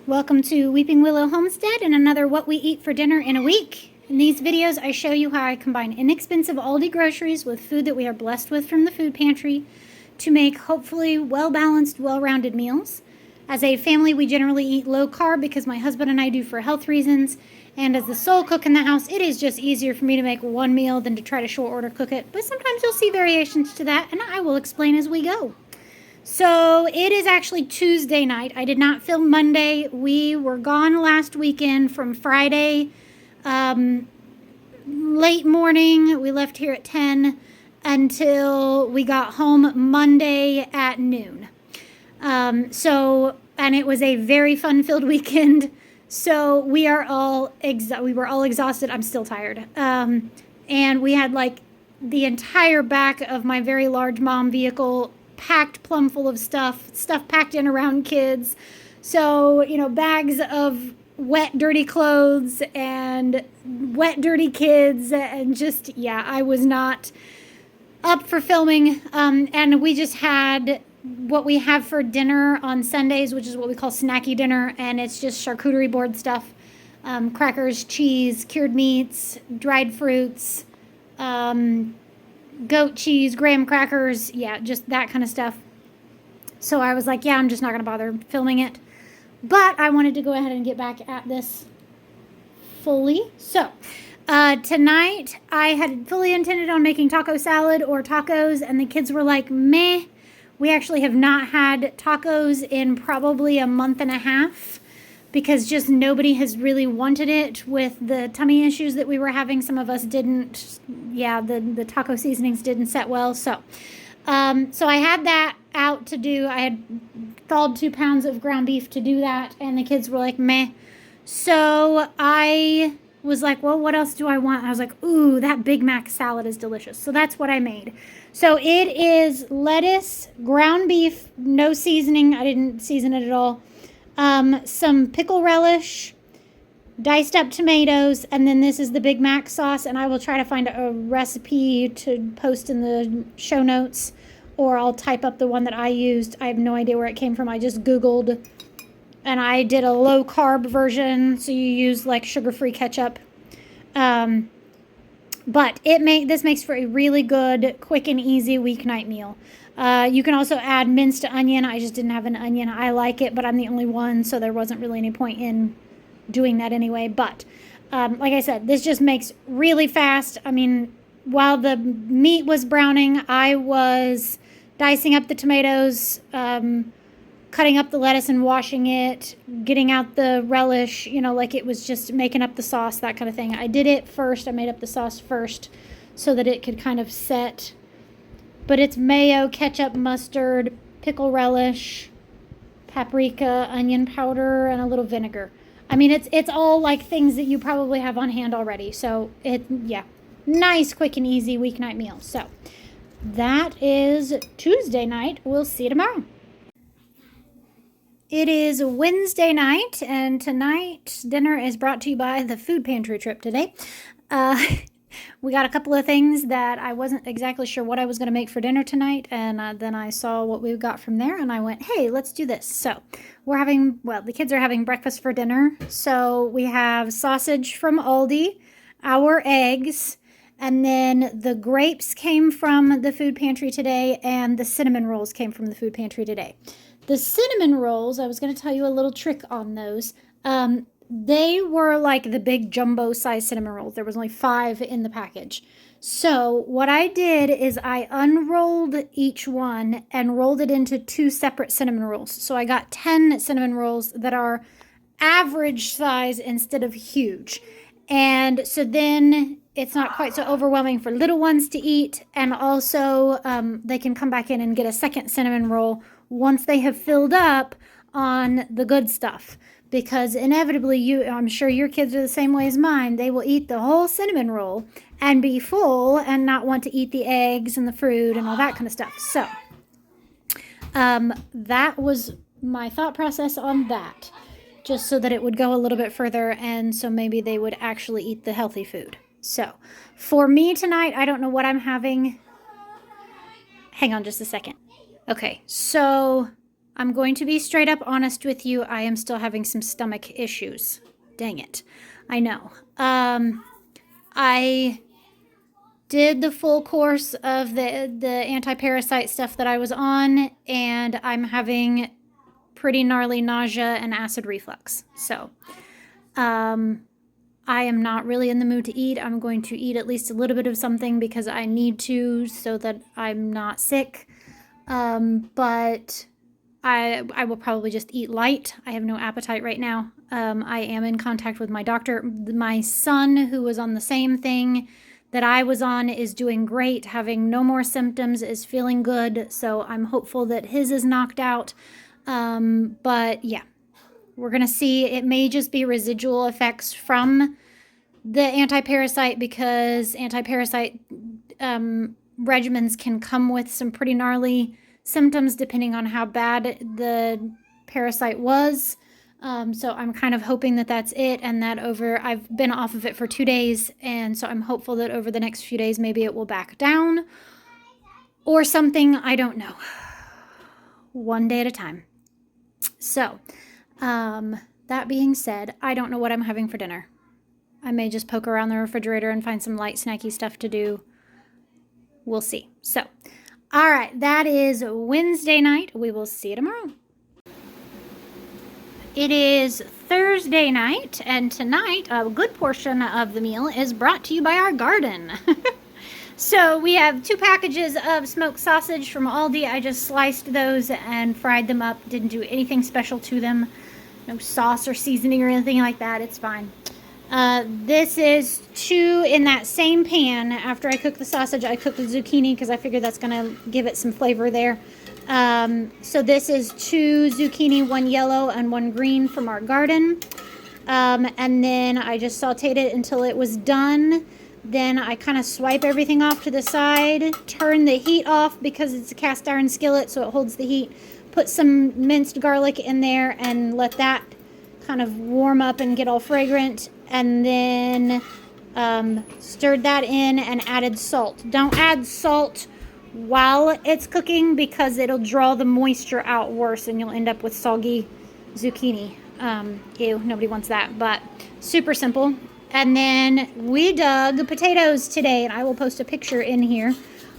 Welcome to Weeping Willow Homestead and another What We Eat for Dinner in a Week. In these videos, I show you how I combine inexpensive Aldi groceries with food that we are blessed with from the food pantry to make hopefully well-balanced, well-rounded meals. As a family, we generally eat low carb because my husband and I do for health reasons. And as the sole cook in the house, it is just easier for me to make one meal than to try to short order cook it. But sometimes you'll see variations to that, and I will explain as we go. So it is actually Tuesday night. I did not film Monday. We were gone last weekend from Friday late morning. We left here at 10 until we got home Monday at noon. And it was a very fun-filled weekend. So we were all exhausted. I'm still tired. And we had like the entire back of my very large mom vehicle packed plumb full of stuff packed in around kids. So, bags of wet, dirty clothes and wet, dirty kids. And just, I was not up for filming. And we just had what we have for dinner on Sundays, which is what we call snacky dinner. And it's just charcuterie board stuff, crackers, cheese, cured meats, dried fruits, goat cheese, graham crackers, just that kind of stuff. So I was like, I'm just not going to bother filming it. But I wanted to go ahead and get back at this fully. So tonight I had fully intended on making taco salad or tacos, and the kids were like, meh. We actually have not had tacos in probably a month and a half, because just nobody has really wanted it with the tummy issues that we were having. Some of us didn't. The taco seasonings didn't set well. So I had that out to do. I had thawed 2 pounds of ground beef to do that, and the kids were like, meh. So I was like, well, what else do I want? I was like, ooh, that Big Mac salad is delicious. So that's what I made. So it is lettuce, ground beef, no seasoning. I didn't season it at all. Some pickle relish, diced up tomatoes, and then this is the Big Mac sauce, and I will try to find a recipe to post in the show notes, or I'll type up the one that I used. I have no idea where it came from. I just Googled, and I did a low carb version, so you use like sugar-free ketchup. But this makes for a really good, quick and easy weeknight meal. You can also add minced onion. I just didn't have an onion. I like it, but I'm the only one, so there wasn't really any point in doing that anyway. But like I said, this just makes really fast. I mean, while the meat was browning, I was dicing up the tomatoes, cutting up the lettuce and washing it, getting out the relish, like it was just making up the sauce, that kind of thing. I did it first. I made up the sauce first so that it could kind of set. But it's mayo, ketchup, mustard, pickle relish, paprika, onion powder, and a little vinegar. I mean, it's all like things that you probably have on hand already. So nice, quick and easy weeknight meal. So that is Tuesday night. We'll see you tomorrow. It is Wednesday night, and tonight's dinner is brought to you by the food pantry trip today. We got a couple of things that I wasn't exactly sure what I was going to make for dinner tonight, and then I saw what we got from there, and I went, hey, let's do this. So the kids are having breakfast for dinner. So we have sausage from Aldi, our eggs, and then the grapes came from the food pantry today, and the cinnamon rolls came from the food pantry today. The cinnamon rolls, I was going to tell you a little trick on those. They were like the big jumbo size cinnamon rolls. There was only 5 in the package. So what I did is I unrolled each one and rolled it into 2 separate cinnamon rolls. So I got 10 cinnamon rolls that are average size instead of huge. And so then it's not quite so overwhelming for little ones to eat. And also they can come back in and get a second cinnamon roll once they have filled up on the good stuff. Because inevitably, I'm sure your kids are the same way as mine, they will eat the whole cinnamon roll and be full and not want to eat the eggs and the fruit and all that kind of stuff. So that was my thought process on that, just so that it would go a little bit further, and so maybe they would actually eat the healthy food. So for me tonight, I don't know what I'm having. Hang on just a second. Okay, so I'm going to be straight up honest with you. I am still having some stomach issues. Dang it. I know. I did the full course of the anti-parasite stuff that I was on, and I'm having pretty gnarly nausea and acid reflux. So, I am not really in the mood to eat. I'm going to eat at least a little bit of something because I need to so that I'm not sick. But I will probably just eat light. I have no appetite right now. I am in contact with my doctor. My son, who was on the same thing that I was on, is doing great, having no more symptoms, is feeling good. So I'm hopeful that his is knocked out. But yeah, we're going to see. It may just be residual effects from the anti-parasite, because anti-parasite regimens can come with some pretty gnarly symptoms depending on how bad the parasite was. So I'm kind of hoping that that's it, and that I've been off of it for 2 days, and so I'm hopeful that over the next few days maybe it will back down or something. I don't know. One day at a time. So, that being said, I don't know what I'm having for dinner. I may just poke around the refrigerator and find some light snacky stuff to do. We'll see. So, all right, that is Wednesday night. We will see you tomorrow. It is Thursday night, and tonight a good portion of the meal is brought to you by our garden. So we have 2 packages of smoked sausage from Aldi. I just sliced those and fried them up. Didn't do anything special to them. No sauce or seasoning or anything like that. It's fine. This is 2 in that same pan. After I cook the sausage, I cook the zucchini because I figured that's going to give it some flavor there. So this is 2 zucchini, 1 yellow and 1 green from our garden. And then I just sauteed it until it was done. Then I kind of swipe everything off to the side, turn the heat off because it's a cast iron skillet, so it holds the heat. Put some minced garlic in there and let that kind of warm up and get all fragrant. And then stirred that in and added salt. Don't add salt while it's cooking because it'll draw the moisture out worse and you'll end up with soggy zucchini. Ew, nobody wants that, but super simple. And then we dug potatoes today, and I will post a picture in here.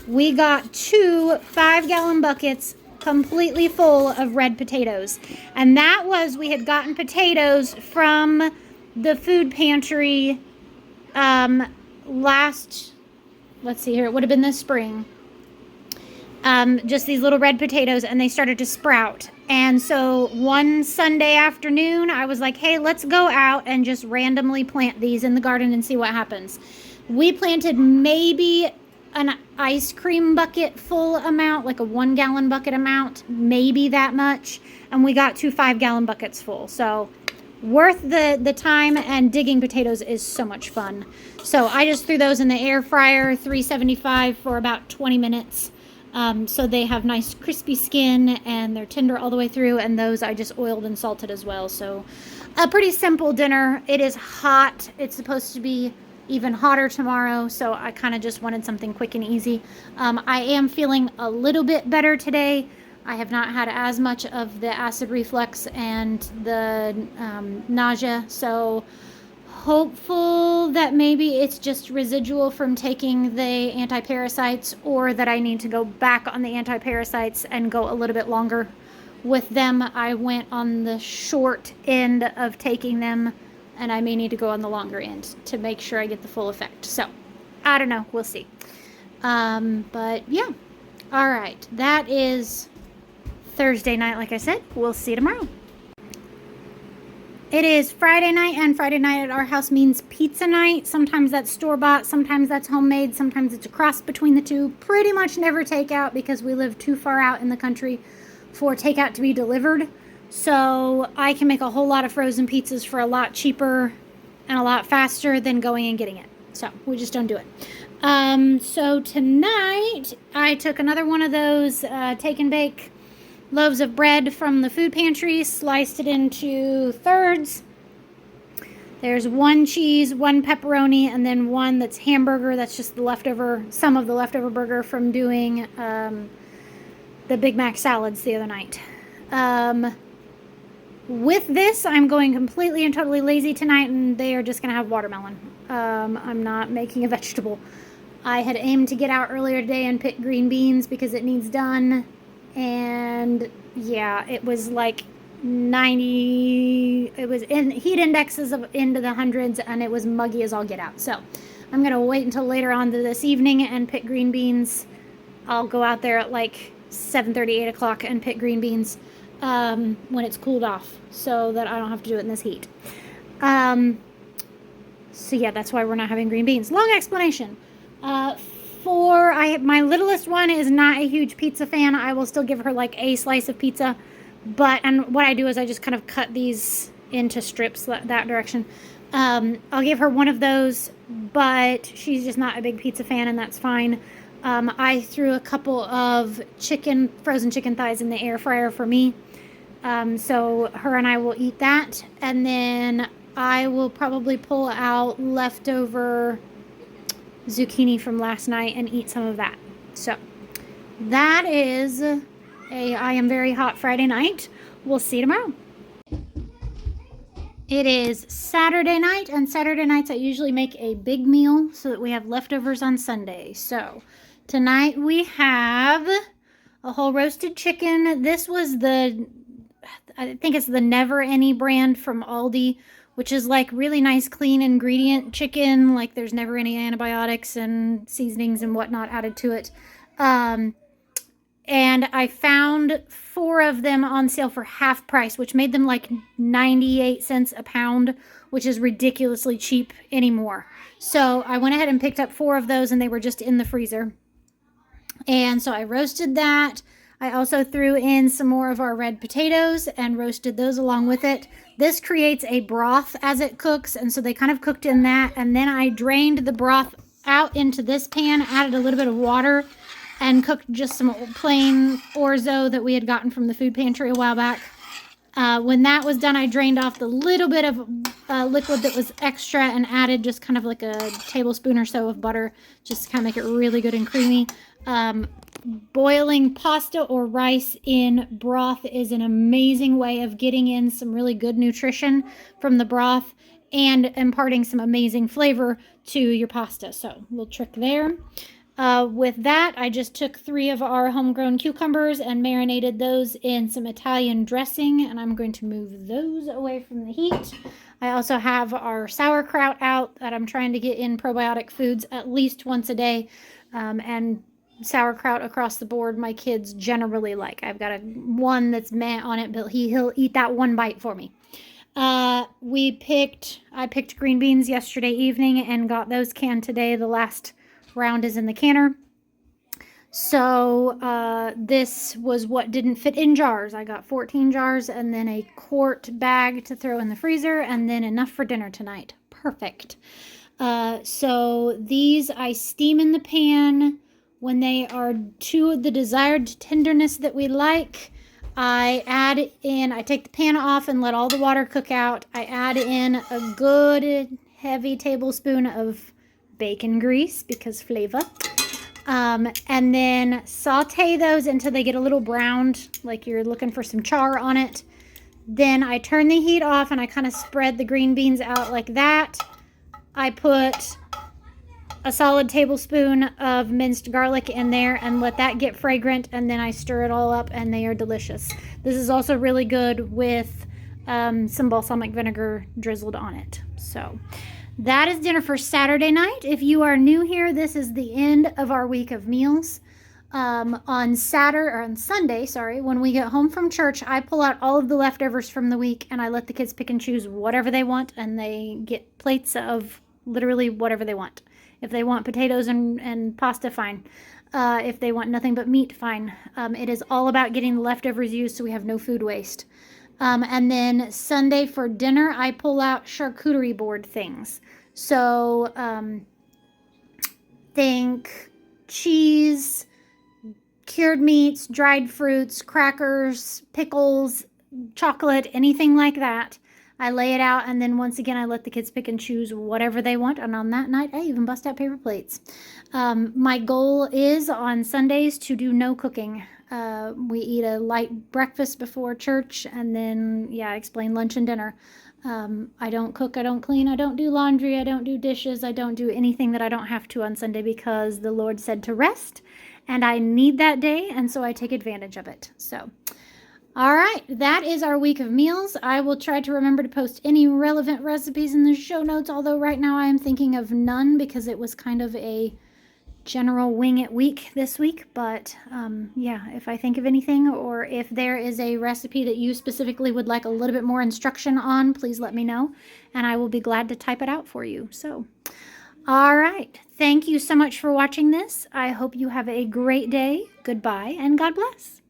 We got 2 5-gallon buckets completely full of red potatoes. And that was, we had gotten potatoes from the food pantry let's see here, it would have been this spring. Just these little red potatoes, and they started to sprout. And so one Sunday afternoon, I was like, hey, let's go out and just randomly plant these in the garden and see what happens. We planted maybe an ice cream bucket full amount, like a 1-gallon bucket amount, maybe that much. And we got 2 5-gallon buckets full. So worth the time, and digging potatoes is so much fun. So I just threw those in the air fryer, 375 for about 20 minutes. So they have nice crispy skin and they're tender all the way through, and those I just oiled and salted as well. So a pretty simple dinner. It is hot. It's supposed to be even hotter tomorrow, so I kind of just wanted something quick and easy. I am feeling a little bit better today. I have not had as much of the acid reflux and the nausea, so hopeful that maybe it's just residual from taking the anti-parasites, or that I need to go back on the anti-parasites and go a little bit longer with them. I went on the short end of taking them, and I may need to go on the longer end to make sure I get the full effect. So I don't know, we'll see. But yeah, all right, that is Thursday night. Like I said, we'll see you tomorrow. It is Friday night, and Friday night at our house means pizza night. Sometimes that's store-bought, sometimes that's homemade, sometimes it's a cross between the two. Pretty much never takeout because we live too far out in the country for takeout to be delivered. So I can make a whole lot of frozen pizzas for a lot cheaper and a lot faster than going and getting it. So we just don't do it. So tonight I took another one of those take and bake loaves of bread from the food pantry, sliced it into thirds. There's 1 cheese, 1 pepperoni, and then 1 that's hamburger. That's just the leftover, some of the leftover burger from doing the Big Mac salads the other night. With this, I'm going completely and totally lazy tonight, and they are just going to have watermelon. I'm not making a vegetable. I had aimed to get out earlier today and pick green beans because it needs done. And yeah, it was like 90, it was in heat indexes of into the hundreds, and it was muggy as all get out. So I'm going to wait until later on this evening and pick green beans. I'll go out there at like 7:30, 8 o'clock and pick green beans when it's cooled off so that I don't have to do it in this heat. So yeah, that's why we're not having green beans. Long explanation. My littlest one is not a huge pizza fan. I will still give her like a slice of pizza, and what I do is I just kind of cut these into strips that direction. I'll give her one of those, but she's just not a big pizza fan, and that's fine. I threw a couple of frozen chicken thighs in the air fryer for me. So her and I will eat that, and then I will probably pull out leftover zucchini from last night and eat some of that. So that is I am very hot Friday night. We'll see you tomorrow. It is Saturday night, and Saturday nights I usually make a big meal so that we have leftovers on Sunday. So tonight we have a whole roasted chicken. This was I think it's the Never Any brand from Aldi, which is like really nice, clean ingredient chicken. Like there's never any antibiotics and seasonings and whatnot added to it. And I found 4 of them on sale for half price, which made them like 98 cents a pound, which is ridiculously cheap anymore. So I went ahead and picked up 4 of those, and they were just in the freezer. And so I roasted that. I also threw in some more of our red potatoes and roasted those along with it. This creates a broth as it cooks, and so they kind of cooked in that. And then I drained the broth out into this pan, added a little bit of water, and cooked just some plain orzo that we had gotten from the food pantry a while back. When that was done, I drained off the little bit of liquid that was extra and added just kind of like a tablespoon or so of butter, just to kind of make it really good and creamy. Boiling pasta or rice in broth is an amazing way of getting in some really good nutrition from the broth and imparting some amazing flavor to your pasta. So, little trick there. With that, I just took 3 of our homegrown cucumbers and marinated those in some Italian dressing, and I'm going to move those away from the heat. I also have our sauerkraut out that I'm trying to get in probiotic foods at least once a day, and sauerkraut across the board my kids generally like. I've got one that's meh on it, but he'll eat that one bite for me. I picked green beans yesterday evening and got those canned today. The last round is in the canner. So this was what didn't fit in jars. I got 14 jars and then a quart bag to throw in the freezer, and then enough for dinner tonight. Perfect. So these I steam in the pan. When they are to the desired tenderness that we like, I take the pan off and let all the water cook out. I add in a good heavy tablespoon of bacon grease because flavor. And then saute those until they get a little browned, like you're looking for some char on it. Then I turn the heat off and I kind of spread the green beans out like that. I put a solid tablespoon of minced garlic in there and let that get fragrant, and then I stir it all up and they are delicious. This is also really good with some balsamic vinegar drizzled on it. So that is dinner for Saturday night. If you are new here, this is the end of our week of meals. On Sunday, when we get home from church, I pull out all of the leftovers from the week and I let the kids pick and choose whatever they want, and they get plates of literally whatever they want. If they want potatoes and pasta, fine. If they want nothing but meat, fine. It is all about getting the leftovers used so we have no food waste. And then Sunday for dinner, I pull out charcuterie board things. So think cheese, cured meats, dried fruits, crackers, pickles, chocolate, anything like that. I lay it out, and then once again, I let the kids pick and choose whatever they want. And on that night, I even bust out paper plates. My goal is on Sundays to do no cooking. We eat a light breakfast before church, and then, yeah, I explain lunch and dinner. I don't cook, I don't clean, I don't do laundry, I don't do dishes, I don't do anything that I don't have to on Sunday because the Lord said to rest, and I need that day, and so I take advantage of it. So, all right, that is our week of meals. I will try to remember to post any relevant recipes in the show notes, although right now I am thinking of none because it was kind of a general wing it week this week. But yeah, if I think of anything, or if there is a recipe that you specifically would like a little bit more instruction on, please let me know, and I will be glad to type it out for you. So, all right, thank you so much for watching this. I hope you have a great day. Goodbye, and God bless.